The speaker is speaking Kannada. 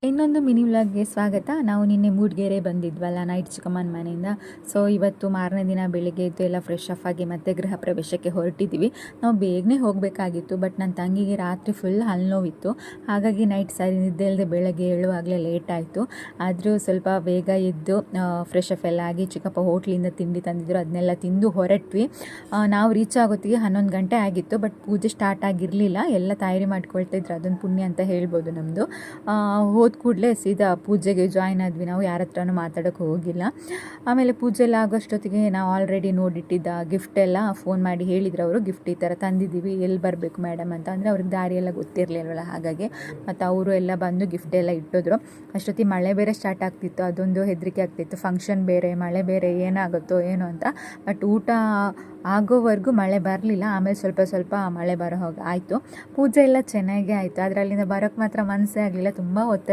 ಇನ್ನೊಂದು ಮಿನಿ ವ್ಲಾಗ್ಗೆ ಸ್ವಾಗತ. ನಾವು ನಿನ್ನೆ ಮೂಡಿಗೆರೆ ಬಂದಿದ್ವಲ್ಲ ನೈಟ್ ಚಿಕ್ಕಮ್ಮನ ಮನೆಯಿಂದ. ಸೊ ಇವತ್ತು ಮಾರನೇ ದಿನ ಬೆಳಿಗ್ಗೆ ಎದ್ದು ಎಲ್ಲ ಫ್ರೆಶ್ ಅಪ್ ಆಗಿ ಮತ್ತೆ ಗೃಹ ಪ್ರವೇಶಕ್ಕೆ ಹೊರಟಿದ್ದೀವಿ. ನಾವು ಬೇಗನೆ ಹೋಗಬೇಕಾಗಿತ್ತು, ಬಟ್ ನನ್ನ ತಂಗಿಗೆ ರಾತ್ರಿ ಫುಲ್ ಹಲ್ನೋವಿತ್ತು. ಹಾಗಾಗಿ ನೈಟ್ ಸರಿ ನಿದ್ದೆ ಇಲ್ಲದೆ ಬೆಳಗ್ಗೆ ಏಳುವಾಗಲೇ ಲೇಟ್ ಆಯಿತು. ಆದರೂ ಸ್ವಲ್ಪ ಬೇಗ ಎದ್ದು ಫ್ರೆಶ್ ಅಪ್ ಎಲ್ಲ ಆಗಿ ಚಿಕ್ಕಪ್ಪ ಹೋಟ್ಲಿಂದ ತಿಂಡಿ ತಂದಿದ್ರು, ಅದನ್ನೆಲ್ಲ ತಿಂದು ಹೊರಟ್ವಿ. ನಾವು ರೀಚ್ ಆಗೋತ್ತಿಗೆ 11 ಗಂಟೆ ಆಗಿತ್ತು, ಬಟ್ ಪೂಜೆ ಸ್ಟಾರ್ಟ್ ಆಗಿರಲಿಲ್ಲ. ಎಲ್ಲ ತಯಾರಿ ಮಾಡ್ಕೊಳ್ತಾ ಇದ್ರು, ಅದೊಂದು ಪುಣ್ಯ ಅಂತ ಹೇಳ್ಬೋದು ನಮ್ಮದು. ಹೋದ ಕೂಡಲೇ ಸೀದಾ ಪೂಜೆಗೆ ಜಾಯ್ನ್ ಆದ್ವಿ. ನಾವು ಯಾರ ಹತ್ರನೂ ಮಾತಾಡೋಕ್ಕೆ ಹೋಗಿಲ್ಲ. ಆಮೇಲೆ ಪೂಜೆ ಎಲ್ಲ ಆಗೋಷ್ಟೊತ್ತಿಗೆ ನಾವು ಆಲ್ರೆಡಿ ನೋಡಿಟ್ಟಿದ್ದ ಗಿಫ್ಟ್ ಎಲ್ಲ ಫೋನ್ ಮಾಡಿ ಹೇಳಿದ್ರು ಅವರು, ಗಿಫ್ಟ್ ಈ ಥರ ತಂದಿದ್ದೀವಿ, ಎಲ್ಲಿ ಬರಬೇಕು ಮೇಡಮ್ ಅಂತ. ಅಂದರೆ ಅವ್ರಿಗೆ ದಾರಿ ಎಲ್ಲ ಗೊತ್ತಿರಲಿಲ್ವಲ್ಲ, ಹಾಗಾಗಿ ಮತ್ತು ಅವರು ಎಲ್ಲ ಬಂದು ಗಿಫ್ಟ್ ಎಲ್ಲ ಇಟ್ಟಿದ್ರು. ಅಷ್ಟೊತ್ತಿಗೆ ಮಳೆ ಬೇರೆ ಸ್ಟಾರ್ಟ್ ಆಗ್ತಿತ್ತು, ಅದೊಂದು ಹೆದರಿಕೆ ಆಗ್ತಿತ್ತು. ಫಂಕ್ಷನ್ ಬೇರೆ, ಮಳೆ ಬೇರೆ, ಏನಾಗುತ್ತೋ ಏನೋ ಅಂತ. ಬಟ್ ಊಟ ಆಗೋವರೆಗೂ ಮಳೆ ಬರಲಿಲ್ಲ. ಆಮೇಲೆ ಸ್ವಲ್ಪ ಸ್ವಲ್ಪ ಮಳೆ ಬರೋ ಹೋಗಿ ಆಯಿತು. ಪೂಜೆ ಎಲ್ಲ ಚೆನ್ನಾಗೇ ಆಯಿತು, ಆದರೆ ಅಲ್ಲಿಂದ ಬರೋಕ್ಕೆ ಮಾತ್ರ ಮನಸ್ಸೇ ಆಗಲಿಲ್ಲ. ತುಂಬ ಹೊತ್ತು